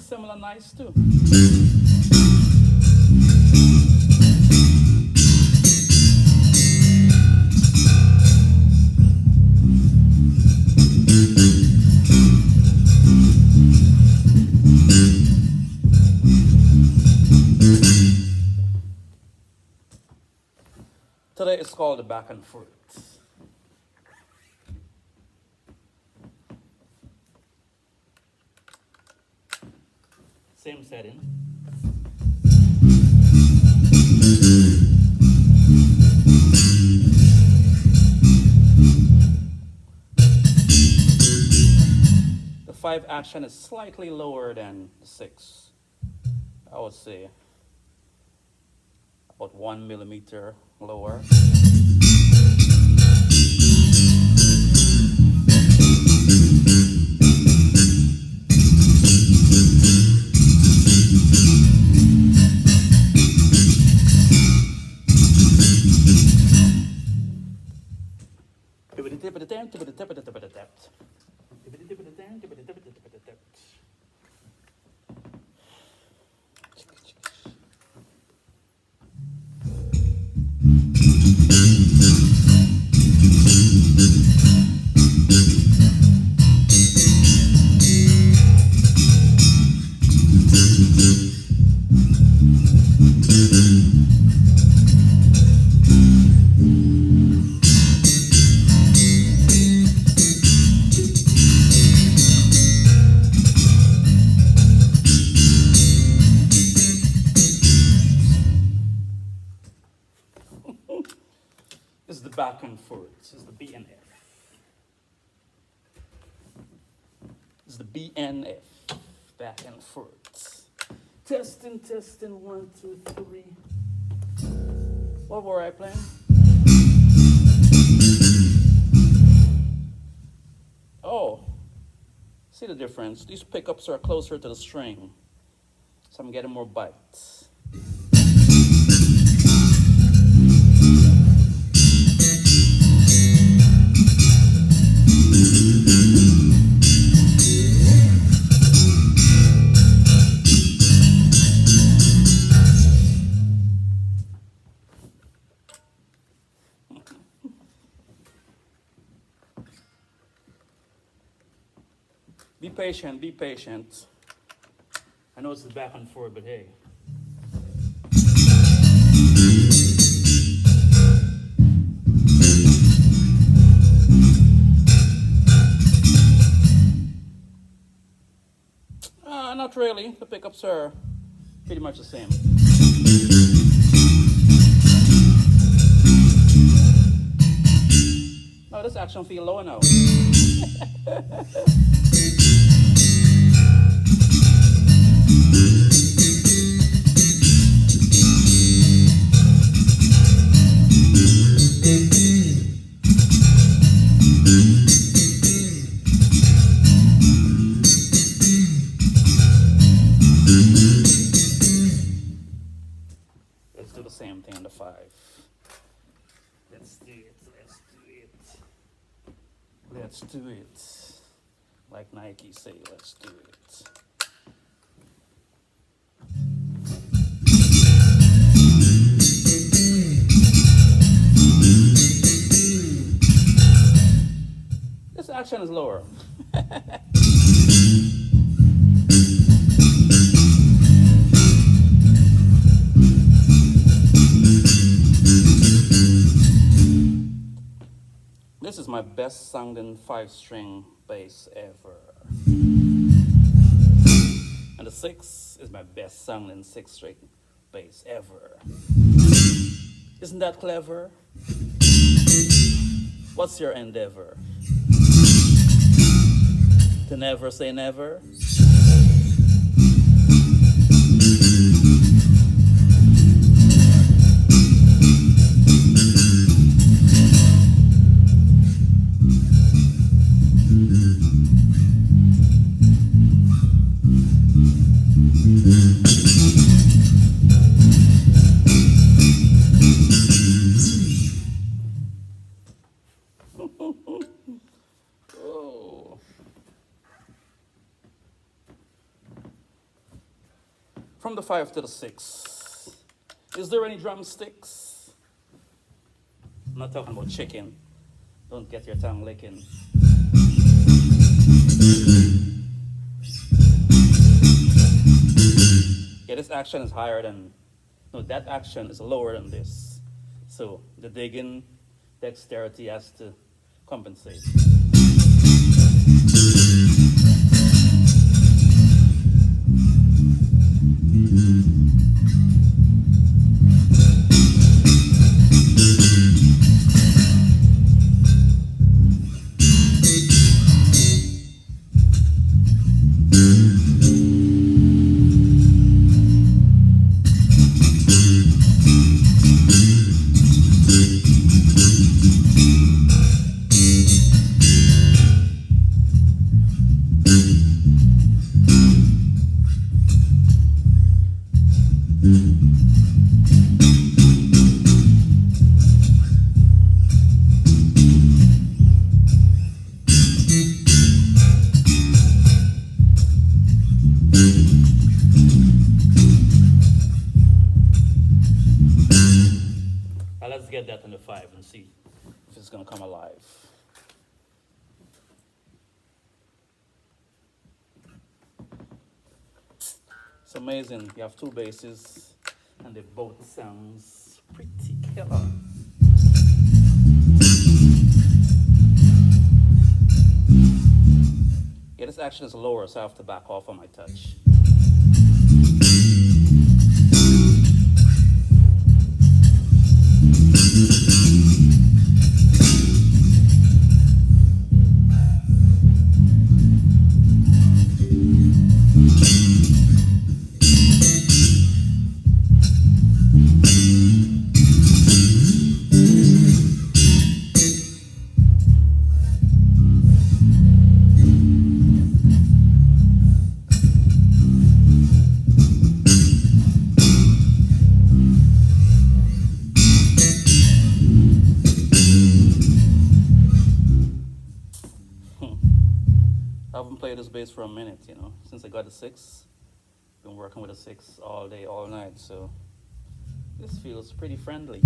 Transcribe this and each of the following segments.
similar nice too. Today it's called the back and forth. Same setting. The 5 action is slightly lower than the 6. I would say about 1 millimeter lower. This is the back and forth. This is the B and F. This is the B and F. Back and forth. Testing, testing, 1, 2, 3. What were I playing? Oh, see the difference? These pickups are closer to the string, so I'm getting more bites. Be patient, be patient. I know it's the back and forth, but hey. Not really. The pickups are pretty much the same. Oh, this action feel lower now. Let's do the same thing on the 5. Let's do it, let's do it. Let's do it. Like Nike say, let's do it. This action is lower. This is my best sounding 5-string bass ever. And the 6 is my best sounding 6-string bass ever. Isn't that clever? What's your endeavor? To never say never? Oh. From the 5 to the 6. Is there any drumsticks? I'm not talking about chicken. Don't get your tongue licking. Yeah, this action is higher than, no, that action is lower than this. So the digging dexterity has to compensate. Let's get that in the 5 and see if it's going to come alive. It's amazing. You have two basses and they both sounds pretty killer. Yeah, this action is lower, so I have to back off on my touch. I haven't played this bass for a minute, you know, since I got the 6. Been working with a 6 all day, all night, so this feels pretty friendly.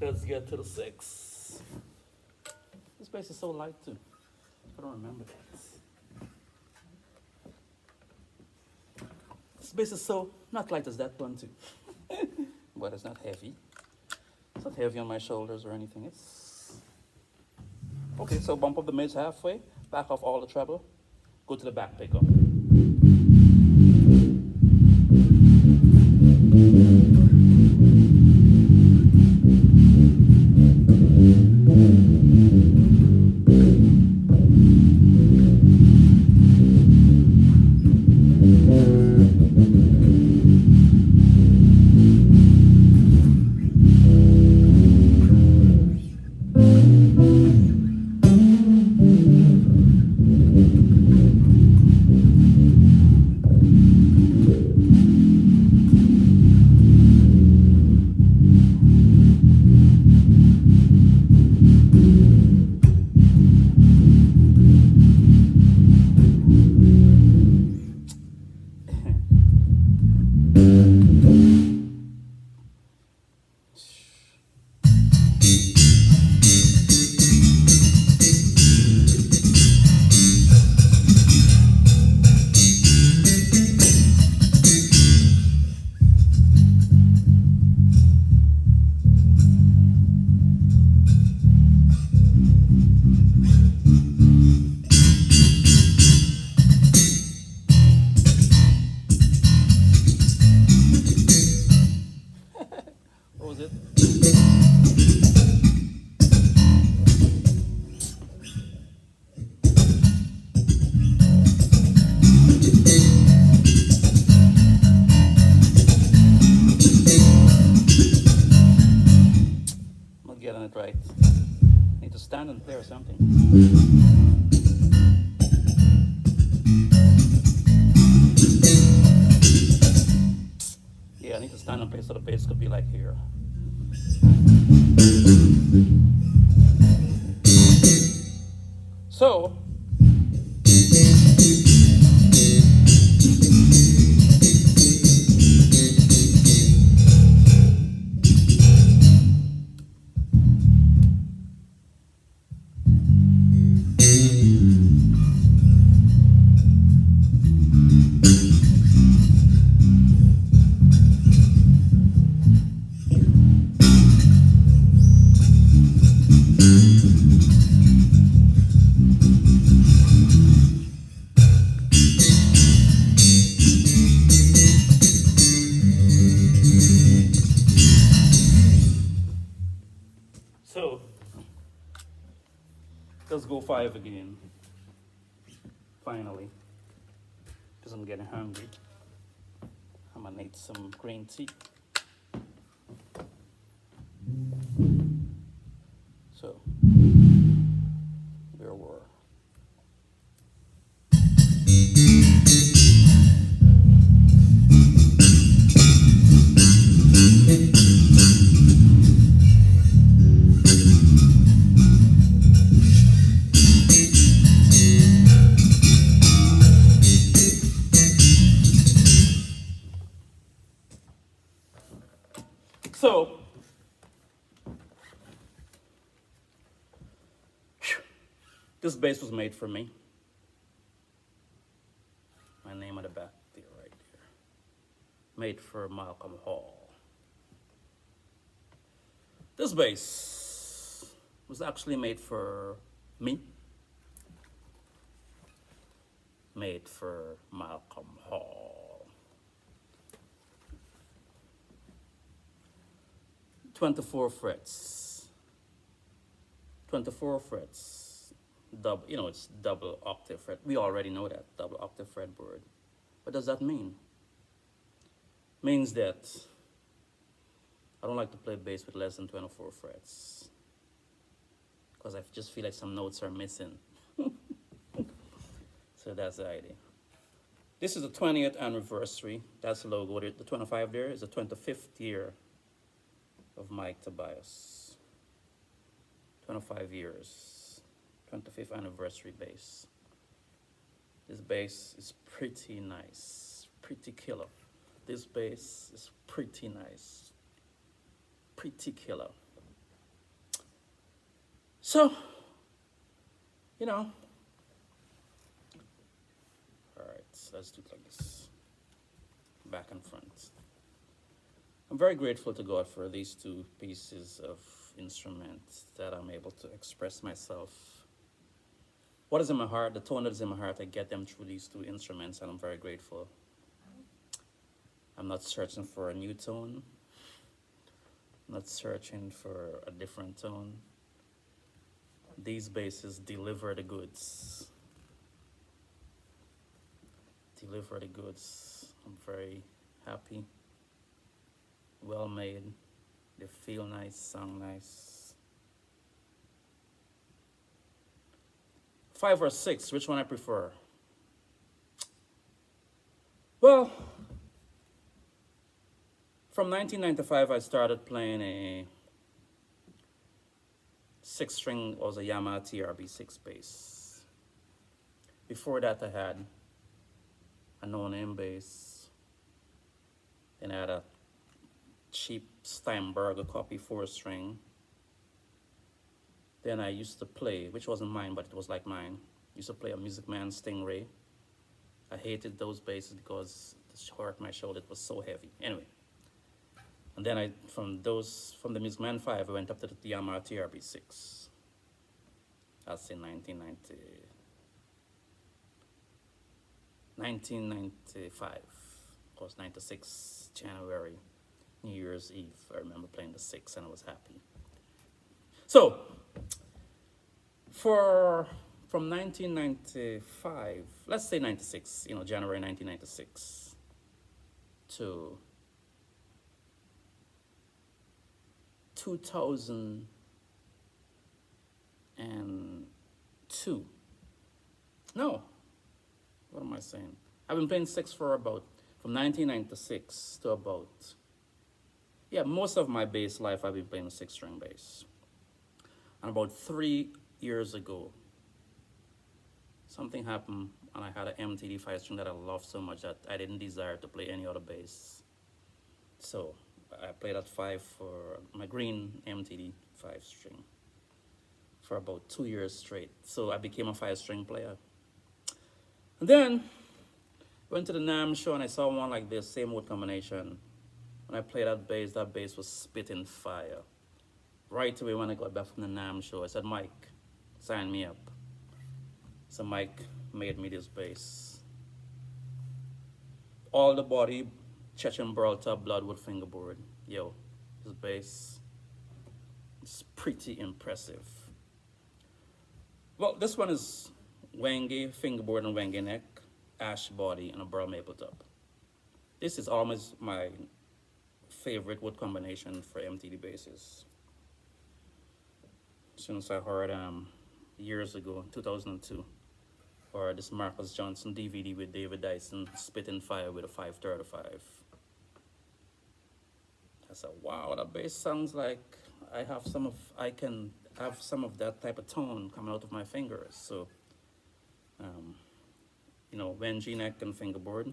Let's get to the 6. This bass is so light too. I don't remember that. This bass is so not light as that one too. But it's not heavy. It's not heavy on my shoulders or anything. It's okay, so bump up the mids halfway, back off all the treble, go to the back pickup. tight. Need to stand and play or something. Yeah, I need to stand and play so the bass could be like here. So, so let's go 5 again. Finally, because I'm getting hungry. I'm gonna need some green tea. So, there were. So, this bass was made for me. My name on the back there, right there. Made for Malcolm Hall. This bass was actually made for me. Made for Malcolm Hall. 24 frets. 24 frets. Double, it's double octave fret. We already know that, double octave fretboard. What does that mean? Means that I don't like to play bass with less than 24 frets. Because I just feel like some notes are missing. So that's the idea. This is the 20th anniversary. That's the logo. The 25 there is the 25th year of Mike Tobias. 25 years. 25th anniversary bass. This bass is pretty nice. Pretty killer. This bass is pretty nice. Pretty killer. So, Alright, let's do it like this. Back and front. I'm very grateful to God for these two pieces of instruments that I'm able to express myself. What is in my heart, the tone that is in my heart, I get them through these two instruments, and I'm very grateful. I'm not searching for a new tone. I'm not searching for a different tone. These basses deliver the goods. Deliver the goods. I'm very happy. Well made. They feel nice, sound nice. 5 or 6, which one I prefer? Well, from 1995 I started playing a 6-string, was a Yamaha TRB6 bass. Before that I had a no-name bass. Then I had a cheap Steinberger copy 4-string. Then I used to play, which wasn't mine, but it was like mine. Used to play a Music Man Stingray. I hated those basses because it hurt my shoulder. It was so heavy. Anyway, and then from the Music Man 5, I went up to the Yamaha TRB6. That's in 1995. Of course, 96 January, New Year's Eve. I remember playing the 6 and I was happy. So, from 1995, let's say 96, January 1996 to 2000, No, what am I saying? I've been playing six for about, from 1996 to about, yeah, most of my bass life I've been playing a six-string bass. And about 3 years ago, something happened and I had an MTD 5-string that I loved so much that I didn't desire to play any other bass. So I played that 5 for my green MTD 5-string for about 2 years straight. So I became a 5-string player. And then went to the NAMM show and I saw one like this, same wood combination. When I played that bass was spitting fire. Right away when I got back from the NAMM show, I said, Mike, sign me up. So Mike made me this bass. All the body, Chechen barrel top, bloodwood fingerboard. Yo, this bass is pretty impressive. Well, this one is Wenge fingerboard and Wenge neck, ash body, and a burl maple top. This is almost my favorite wood combination for MTD basses. Since I heard years ago, 2002, or this Marcus Johnson DVD with David Dyson, Spitting Fire with a 535. I said, wow, that bass sounds like I can have some of that type of tone coming out of my fingers. So, you know, Wenge neck and fingerboard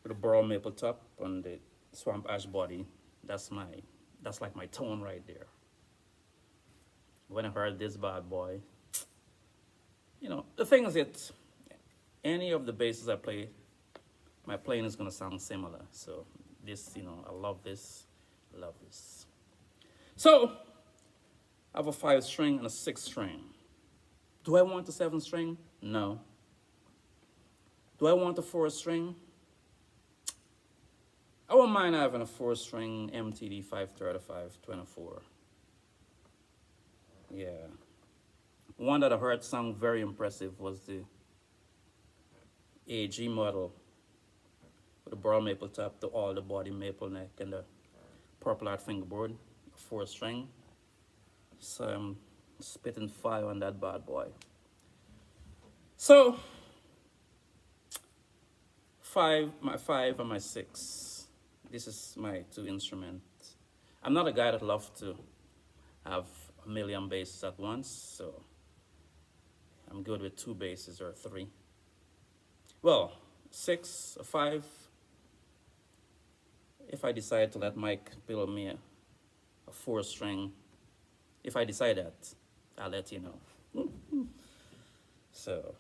with a burl maple top on the swamp ash body. That's like my tone right there. When I heard this bad boy, you know, the thing is that any of the basses I play, my playing is gonna sound similar. So this, you know, I love this. So I have a 5-string and a 6-string. Do I want a 7-string? No. Do I want a 4-string? I wouldn't mind having a 4-string MTD 535 24. Yeah. One that I heard sound very impressive was the AG model with the burl maple top, the all the body maple neck, and the purple art fingerboard, 4-string. So I'm spitting fire on that bad boy. So my 5 and my 6. This is my 2 instruments. I'm not a guy that loves to have a million basses at once, so I'm good with 2 basses or 3. Well, 6, 5. If I decide to let Mike build me a 4-string, if I decide that, I'll let you know. So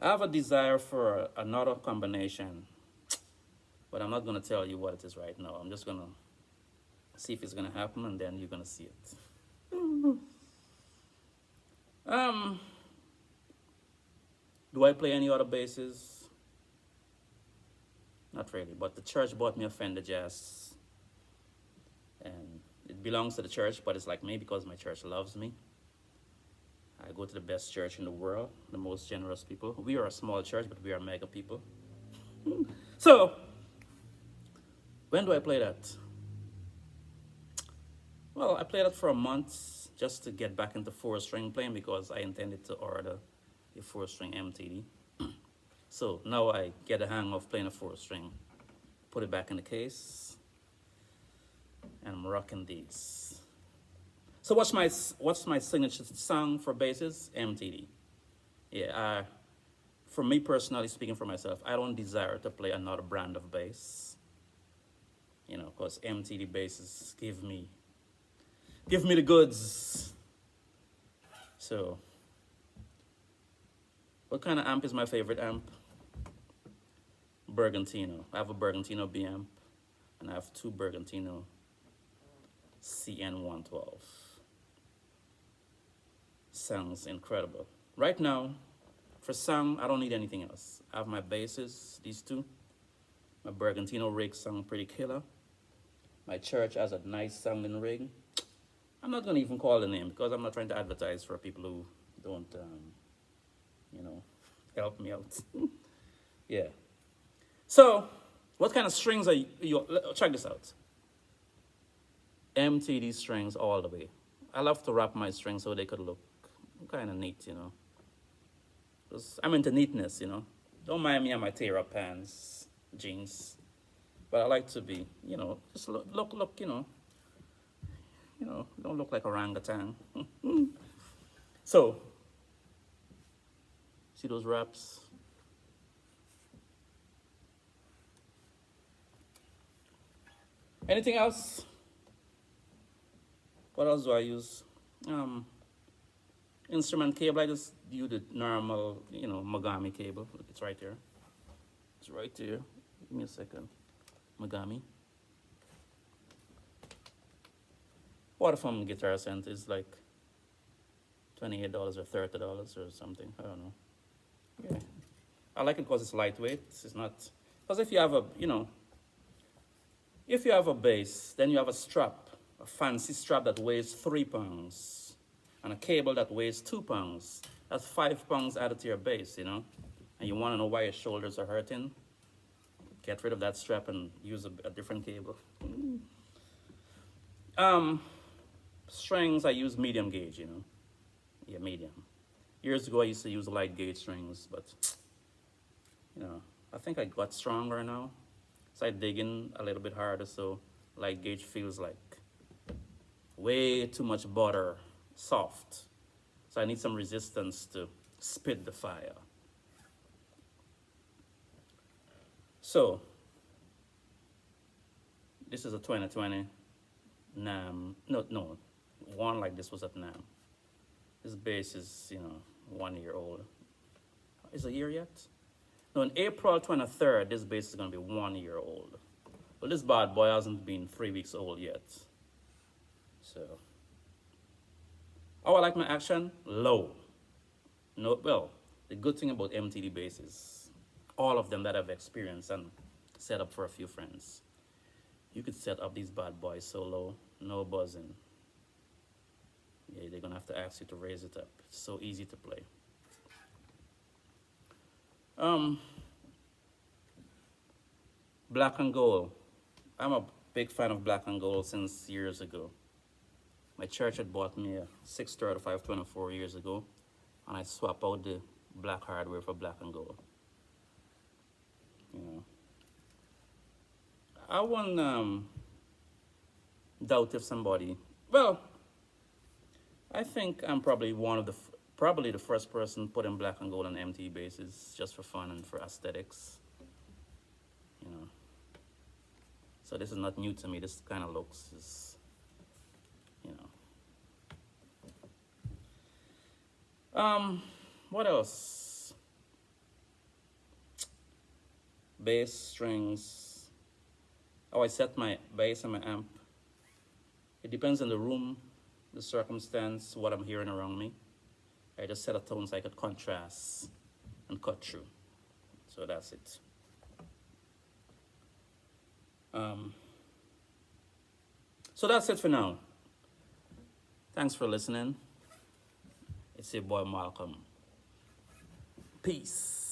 I have a desire for another combination, but I'm not going to tell you what it is right now. I'm just going to see if it's going to happen, and then you're going to see it. Do I play any other basses? Not really, but the church bought me a Fender Jazz, and it belongs to the church, but it's like me because my church loves me. I go to the best church in the world, the most generous people. We are a small church, but we are mega people. So, when do I play that? Well, I played that for a month just to get back into 4-string playing because I intended to order a 4-string MTD. So now I get the hang of playing a 4-string. Put it back in the case, and I'm rocking these. So what's my signature song for basses? MTD. Yeah, for me personally, speaking for myself, I don't desire to play another brand of bass. You know, because MTD basses give me the goods. So, what kind of amp is my favorite amp? Bergantino. I have a Bergantino B amp, and I have 2 Bergantino CN112. Sounds incredible. Right now, for sound, I don't need anything else. I have my basses, these 2. My Bergantino rig sound pretty killer. My church has a nice sounding rig. I'm not going to even call the name because I'm not trying to advertise for people who don't, you know, help me out. Yeah. So, what kind of strings are you? Check this out. MTD strings all the way. I love to wrap my strings so they could look kind of neat, you know. 'Cause I'm into neatness, you know. Don't mind me and my tear-up pants, jeans. But I like to be, you know, just look, you know, don't look like orangutan. So, see those wraps? Anything else? What else do I use? Instrument cable, I just use the normal, you know, Mogami cable. Look, it's right there. It's right there. Give me a second. Mogami. Water from Guitar Center is like $28 or $30 or something. I don't know. Yeah. I like it because it's lightweight. It's not, because if you have a, you know, if you have a bass, then you have a strap, a fancy strap that weighs 3 pounds, and a cable that weighs 2 pounds. That's 5 pounds added to your bass, you know? And you want to know why your shoulders are hurting? Get rid of that strap and use a different cable. Strings, I use medium gauge, you know? Yeah, medium. Years ago, I used to use light gauge strings, but, you know, I think I got stronger now. So I dig in a little bit harder, so light gauge feels like way too much butter, soft. So I need some resistance to spit the fire. So, this is a 2020 NAM, no, one like this was at NAM. This bass is, you know, 1 year old. Is it a year yet? No, on April 23rd, this bass is gonna be 1 year old. But this bad boy hasn't been 3 weeks old yet. So, oh, I like my action low. No, well, the good thing about MTD basses, all of them that I've experienced and set up for a few friends, you could set up these bad boys so low, no buzzing. Yeah, they're gonna have to ask you to raise it up. It's so easy to play. Black and gold. I'm a big fan of black and gold since years ago. My church had bought me a 635 24 years ago, and I swapped out the black hardware for black and gold. You know, I wouldn't doubt if somebody. Well, I think I'm probably probably the first person putting black and gold on MTD basses just for fun and for aesthetics. You know, so this is not new to me. This kind of looks is, you know. What else? Bass, strings. Oh, I set my bass and my amp. It depends on the room, the circumstance, what I'm hearing around me. I just set a tone so I could contrast and cut through. So that's it. So that's it for now. Thanks for listening. It's your boy Malcolm. Peace.